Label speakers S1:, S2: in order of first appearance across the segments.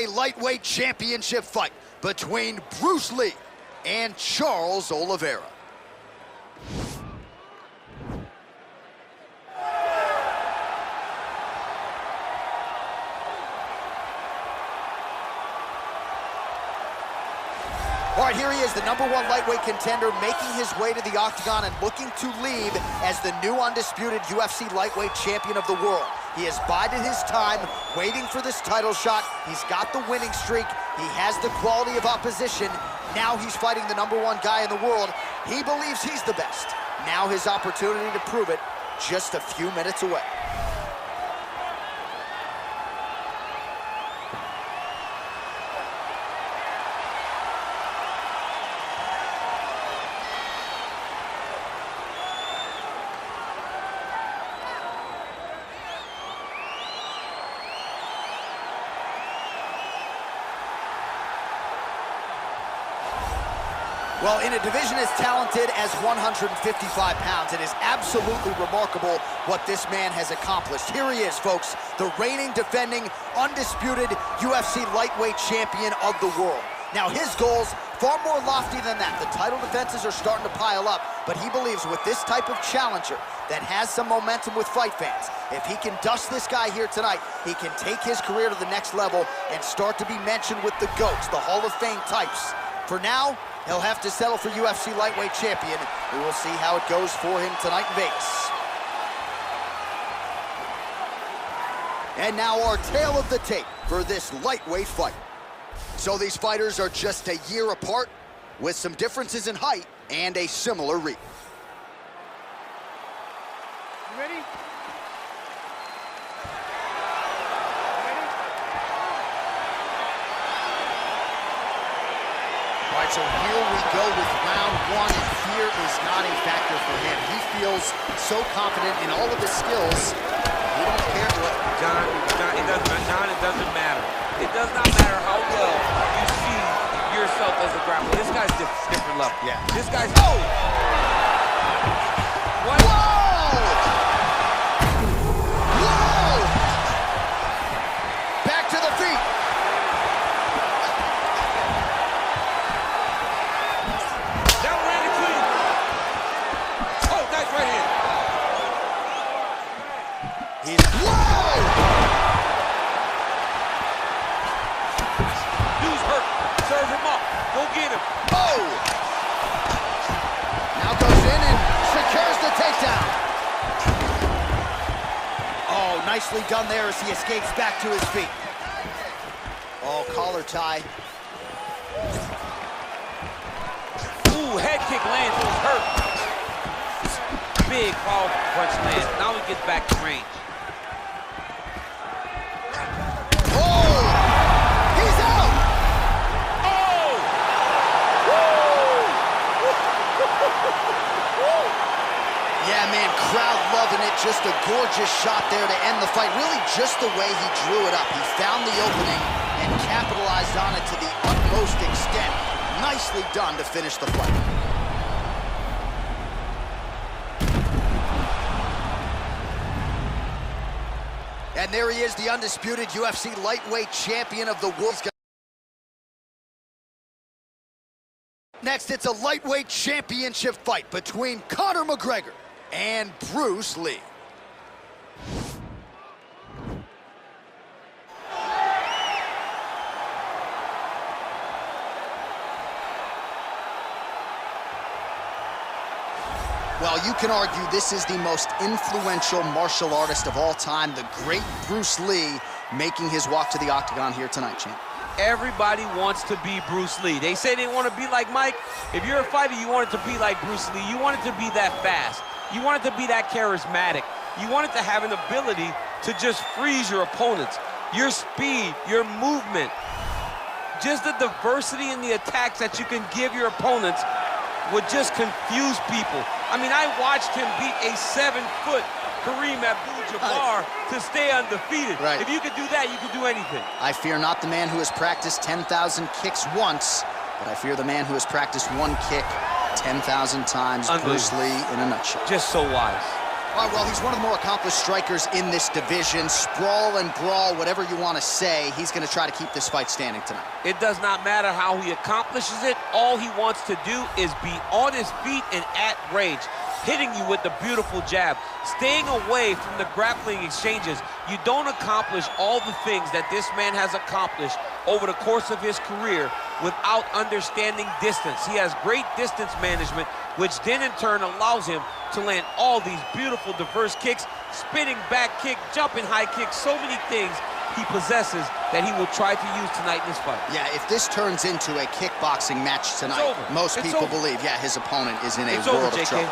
S1: a lightweight championship fight between Bruce Lee and Charles Oliveira. All right, here he is, the #1 lightweight contender, making his way to the octagon and looking to leave as the new undisputed UFC lightweight champion of the world. He has bided his time, waiting for this title shot. He's got the winning streak. He has the quality of opposition. Now he's fighting the #1 guy in the world. He believes he's the best. Now his opportunity to prove it, just a few minutes away. Well, in a division as talented as 155 pounds, it is absolutely remarkable what this man has accomplished. Here he is, folks, the reigning, defending, undisputed UFC lightweight champion of the world. Now, his goals, far more lofty than that. The title defenses are starting to pile up, but he believes with this type of challenger that has some momentum with fight fans, if he can dust this guy here tonight, he can take his career to the next level and start to be mentioned with the GOATs, the Hall of Fame types. For now, he'll have to settle for UFC lightweight champion. We will see how it goes for him tonight in Vegas. And now our tale of the tape for this lightweight fight. So these fighters are just a year apart, with some differences in height and a similar reach.
S2: You ready?
S1: All right, so here we go with round one, and fear is not a factor for him. He feels so confident in all of his skills, he don't care what.
S3: John, it doesn't matter. It does not matter how well you see yourself as a grappler. This guy's different level.
S1: Yeah.
S3: This guy's, oh! What?
S1: Whoa! Whoa! Back to the feet.
S3: That ran it clean. Oh, nice right hand.
S1: Whoa!
S3: Dude's hurt. Serve him up. Go get him.
S1: Oh! Now goes in and secures the takedown. Oh, nicely done there as he escapes back to his feet. Oh, collar tie.
S3: Ooh, head kick lands. He was hurt. Big powerful punch lands. Now he gets back to range.
S1: Oh! He's out!
S3: Oh!
S1: Yeah, man, crowd loving it. Just a gorgeous shot there to end the fight. Really just the way he drew it up. He found the opening and capitalized on it to the utmost extent. Nicely done to finish the fight. And there he is, the undisputed UFC lightweight champion of the world. Next, it's a lightweight championship fight between Conor McGregor and Bruce Lee. Well, you can argue this is the most influential martial artist of all time, the great Bruce Lee, making his walk to the octagon here tonight, champ.
S3: Everybody wants to be Bruce Lee. They say they want to be like Mike. If you're a fighter, you want it to be like Bruce Lee. You want it to be that fast. You want it to be that charismatic. You want it to have an ability to just freeze your opponents. Your speed, your movement, just the diversity in the attacks that you can give your opponents would just confuse people. I mean, I watched him beat a 7-foot Kareem Abdul-Jabbar to stay undefeated.
S1: Right.
S3: If you could do that, you could do anything.
S1: I fear not the man who has practiced 10,000 kicks once, but I fear the man who has practiced one kick 10,000 times. Bruce Lee in a nutshell.
S3: Just so wise.
S1: All right, well, he's one of the more accomplished strikers in this division. Sprawl and brawl, whatever you want to say, he's going to try to keep this fight standing tonight.
S3: It does not matter how he accomplishes it. All he wants to do is be on his feet and at rage, hitting you with the beautiful jab, staying away from the grappling exchanges. You don't accomplish all the things that this man has accomplished over the course of his career without understanding distance. He has great distance management, which then in turn allows him to land all these beautiful diverse kicks, spinning back kick, jumping high kick, so many things he possesses that he will try to use tonight in this fight.
S1: Yeah, if this turns into a kickboxing match tonight, most people believe, yeah, his opponent is in a world of trouble.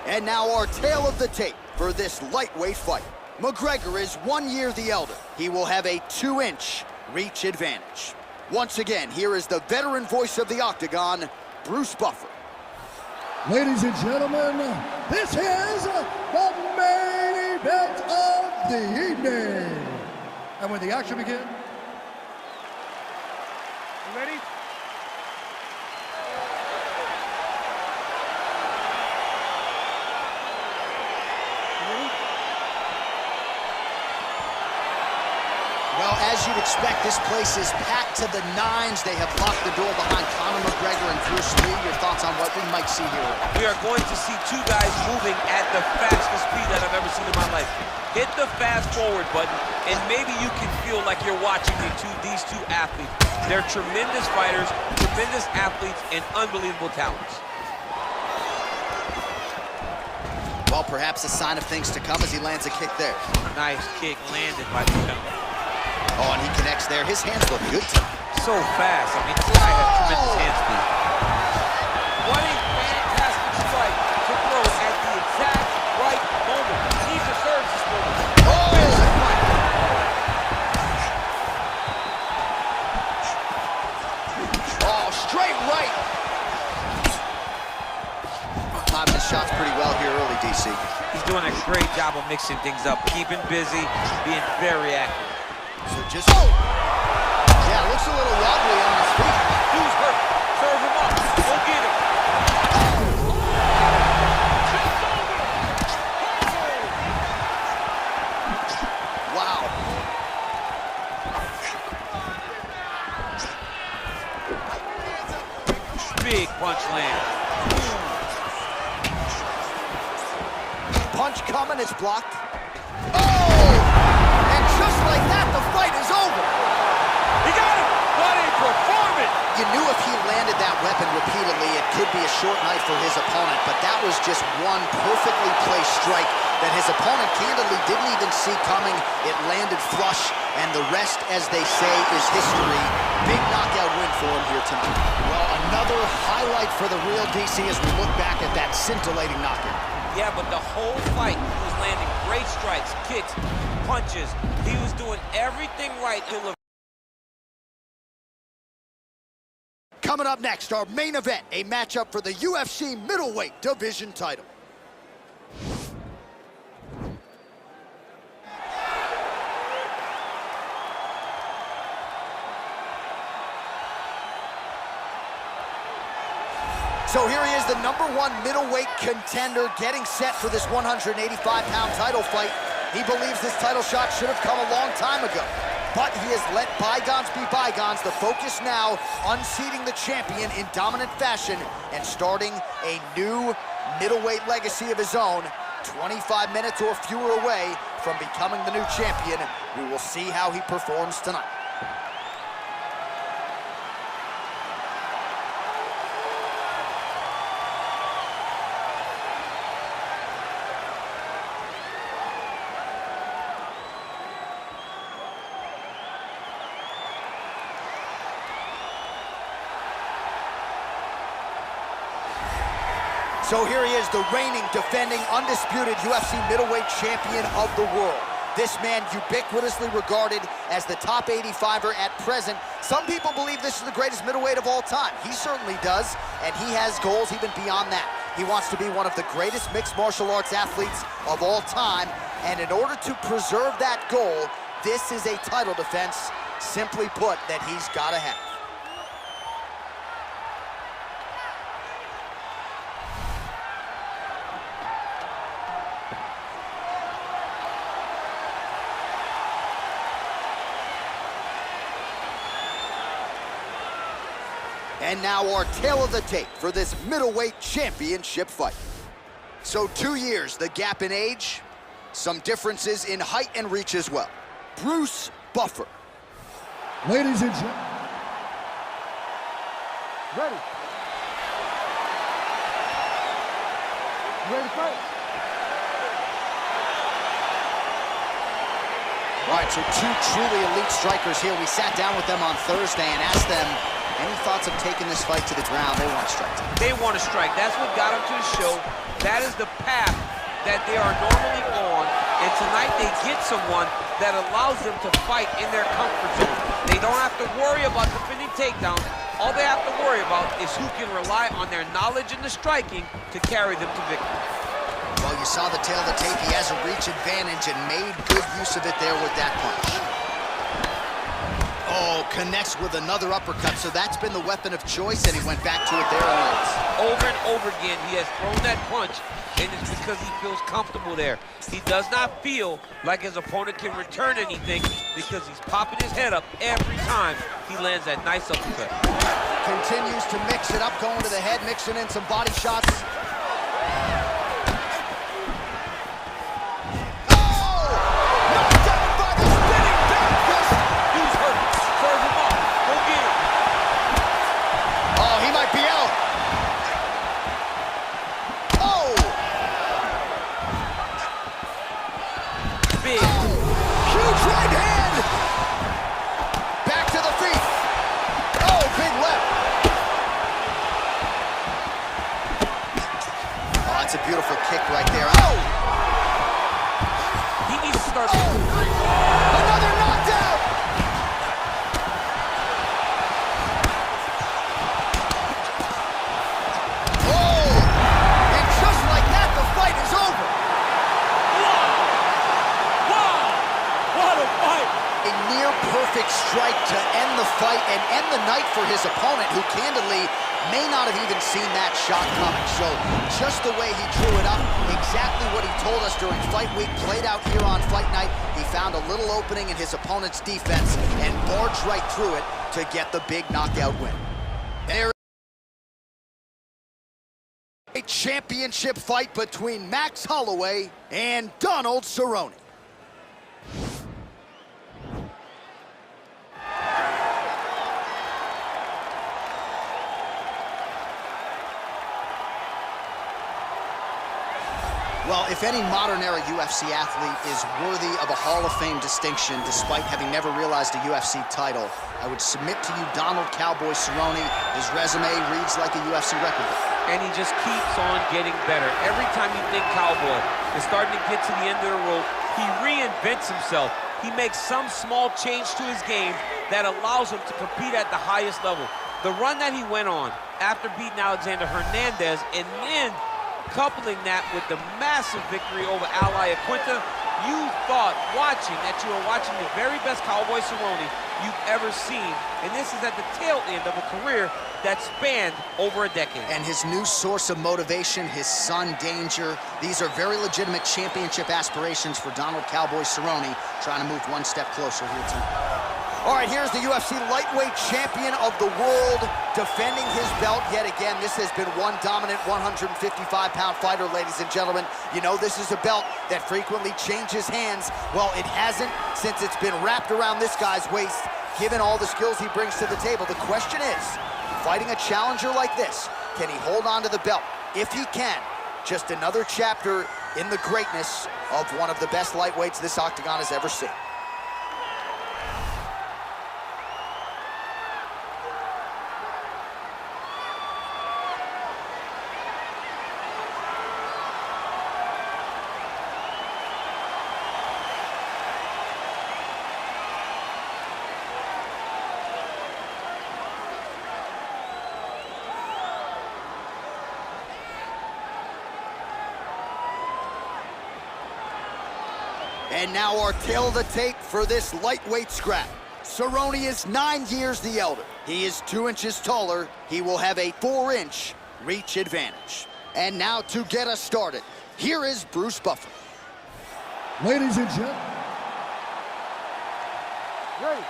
S1: And now our tale of the tape for this lightweight fight. McGregor is 1 year the elder. He will have a 2-inch reach advantage. Once again, here is the veteran voice of the Octagon, Bruce Buffer.
S2: Ladies and gentlemen, this is the main event of the evening. And when the action begins, you ready?
S1: Well, as you'd expect, this place is packed to the nines. They have locked the door behind Conor McGregor and Bruce Lee. Your thoughts on what we might see here?
S3: We are going to see two guys moving at the fastest speed that I've ever seen in my life. Hit the fast forward button, and maybe you can feel like you're watching these two athletes. They're tremendous fighters, tremendous athletes, and unbelievable talents.
S1: Well, perhaps a sign of things to come as he lands a kick there.
S3: Nice kick landed by the gentleman.
S1: Oh, and he connects there. His hands look good tonight.
S3: So fast. I mean, this guy has tremendous hand speed. What a fantastic strike to throw at the exact right moment. He deserves this moment.
S1: Oh, straight right. Timing his shots pretty well here early, DC.
S3: He's doing a great job of mixing things up, keeping busy, being very active.
S1: So just, yeah, looks a little wobbly on his feet.
S3: Dude's hurt. Serve him up. Go get him.
S1: Wow.
S3: Big punch land.
S1: Punch coming, it's blocked. Oh! Just like that, the fight is over.
S3: He got him. What a performance.
S1: You knew if he landed that weapon repeatedly, it could be a short night for his opponent, but that was just one perfectly placed strike that his opponent candidly didn't even see coming. It landed flush, and the rest, as they say, is history. Big knockout win for him here tonight. Well, another highlight for the real DC as we look back at that scintillating knockout.
S3: Yeah, but the whole fight, he was landing great strikes, kicks, punches. He was doing everything right.
S1: Coming up next, our main event, a matchup for the UFC middleweight division title. So here he is, the #1 middleweight contender, getting set for this 185-pound title fight. He believes this title shot should have come a long time ago, but he has let bygones be bygones. The focus now, unseating the champion in dominant fashion and starting a new middleweight legacy of his own. 25 minutes or fewer away from becoming the new champion. We will see how he performs tonight. So here he is, the reigning, defending, undisputed UFC middleweight champion of the world. This man ubiquitously regarded as the top 85er at present. Some people believe this is the greatest middleweight of all time. He certainly does, and he has goals even beyond that. He wants to be one of the greatest mixed martial arts athletes of all time, And in order to preserve that goal, this is a title defense, simply put, that he's got to have. And now our tale of the tape for this middleweight championship fight. So 2 years, the gap in age, some differences in height and reach as well. Bruce Buffer.
S2: Ladies and gentlemen.
S4: Ready. Ready to fight?
S1: All right, so two truly elite strikers here. We sat down with them on Thursday and asked them, any thoughts of taking this fight to the ground? They want to strike.
S3: They want to strike. That's what got them to the show. That is the path that they are normally on. And tonight they get someone that allows them to fight in their comfort zone. They don't have to worry about defending takedowns. All they have to worry about is who can rely on their knowledge in the striking to carry them to victory.
S1: Well, you saw the tail of the tape. He has a reach advantage and made good use of it there with that punch. Oh, connects with another uppercut, so that's been the weapon of choice, and he went back to it there once.
S3: Over and over again, he has thrown that punch, and it's because he feels comfortable there. He does not feel like his opponent can return anything because he's popping his head up every time he lands that nice uppercut.
S1: Continues to mix it up, going to the head, mixing in some body shots. That's a beautiful kick right there. Oh!
S3: He needs to start.
S1: Another knockdown! Oh! And just like that, the fight is over.
S3: Wow! Wow! What a fight!
S1: A near-perfect strike to end the fight and end the night for his opponent, who candidly may not have even seen that shot coming. So just the way he drew it up, exactly what he told us during fight week, played out here on fight night. He found a little opening in his opponent's defense and barged right through it to get the big knockout win. There is a championship fight between Max Holloway and Donald Cerrone. Well, if any modern-era UFC athlete is worthy of a Hall of Fame distinction, despite having never realized a UFC title, I would submit to you Donald Cowboy Cerrone. His resume reads like a UFC record.
S3: And he just keeps on getting better. Every time you think Cowboy is starting to get to the end of the road, he reinvents himself. He makes some small change to his game that allows him to compete at the highest level. The run that he went on after beating Alexander Hernandez and then coupling that with the massive victory over Ally Aquinta, you thought watching that you were watching the very best Cowboy Cerrone you've ever seen. And this is at the tail end of a career that spanned over a decade.
S1: And his new source of motivation, his son, Danger. These are very legitimate championship aspirations for Donald Cowboy Cerrone, trying to move one step closer here tonight. All right, here's the UFC lightweight champion of the world, defending his belt yet again. This has been one dominant 155-pound fighter, ladies and gentlemen. You know this is a belt that frequently changes hands. Well, it hasn't since it's been wrapped around this guy's waist, given all the skills he brings to the table. The question is, fighting a challenger like this, can he hold on to the belt? If he can, just another chapter in the greatness of one of the best lightweights this octagon has ever seen. And now our tale of the tape for this lightweight scrap. Cerrone is 9 years the elder. He is 2 inches taller. He will have a 4-inch reach advantage. And now to get us started, here is Bruce Buffer.
S2: Ladies and gentlemen.
S4: Ready.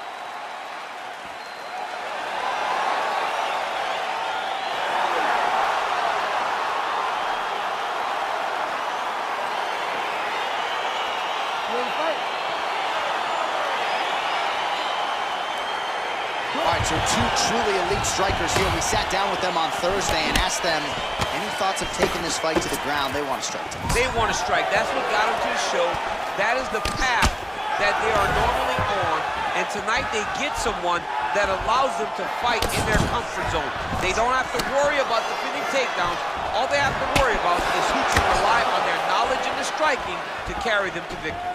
S1: All right, so 2 truly elite strikers here. We sat down with them on Thursday and asked them any thoughts of taking this fight to the ground. They want to strike tonight.
S3: They want to strike. That's what got them to the show. That is the path that they are normally on. And tonight they get someone that allows them to fight in their comfort zone. They don't have to worry about defending takedowns. All they have to worry about is who can rely on their knowledge in the striking to carry them to victory.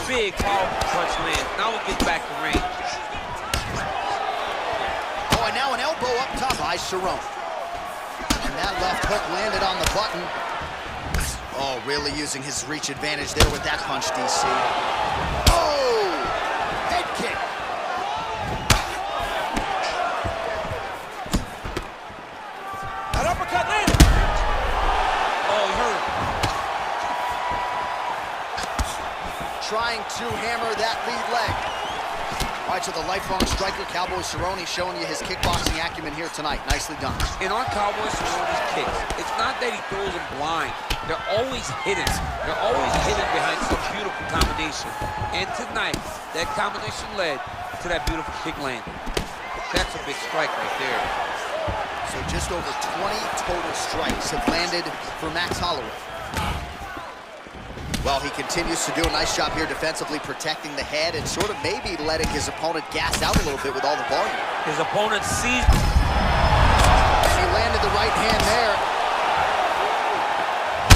S3: Big, powerful punch lands. Now we get back to range.
S1: Oh, and now an elbow up top by Cerrone. And that left hook landed on the button. Oh, really using his reach advantage there with that punch, DC. Oh! Head kick.
S3: That uppercut landed. Oh, he hurt him.
S1: Trying to hammer that lead leg. All right, so the lifelong striker, Cowboy Cerrone, showing you his kickboxing acumen here tonight. Nicely done.
S3: And on Cowboy Cerrone's kicks, it's not that he throws them blind. They're always hidden. They're always hidden behind some beautiful combination. And tonight, that combination led to that beautiful kick landing. That's a big strike right there.
S1: So just over 20 total strikes have landed for Max Holloway. Well, he continues to do a nice job here defensively, protecting the head and sort of maybe letting his opponent gas out a little bit with all the volume.
S3: His opponent sees.
S1: And he landed the right hand there.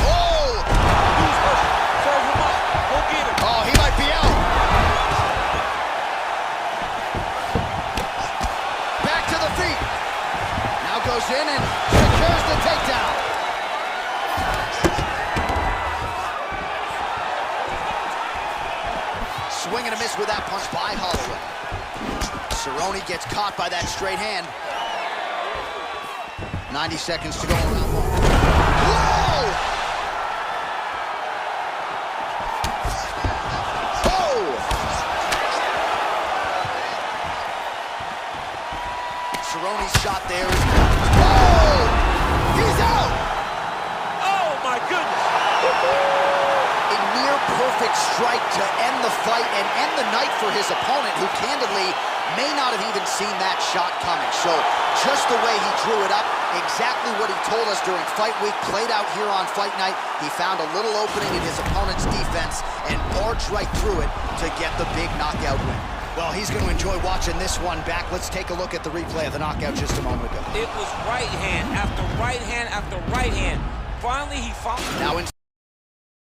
S1: Oh!
S3: Who's hurt? Serve him up. Go get him.
S1: Oh, he might be out. Back to the feet. Now goes in and secures the takedown. Swing and a miss with that punch by Holloway. Cerrone gets caught by that straight hand. 90 seconds to go in round 1. Whoa! Oh! Cerrone's shot there. Oh! He's out!
S3: Oh, my goodness.
S1: A near-perfect strike to end the fight and end the night for his opponent, who candidly may not have even seen that shot coming. So just the way he drew it up, exactly what he told us during fight week, played out here on fight night. He found a little opening in his opponent's defense and barged right through it to get the big knockout win. Well, he's going to enjoy watching this one back. Let's take a look at the replay of the knockout just a moment ago.
S3: It was right hand after right hand after right hand. Finally, he found.
S1: Now in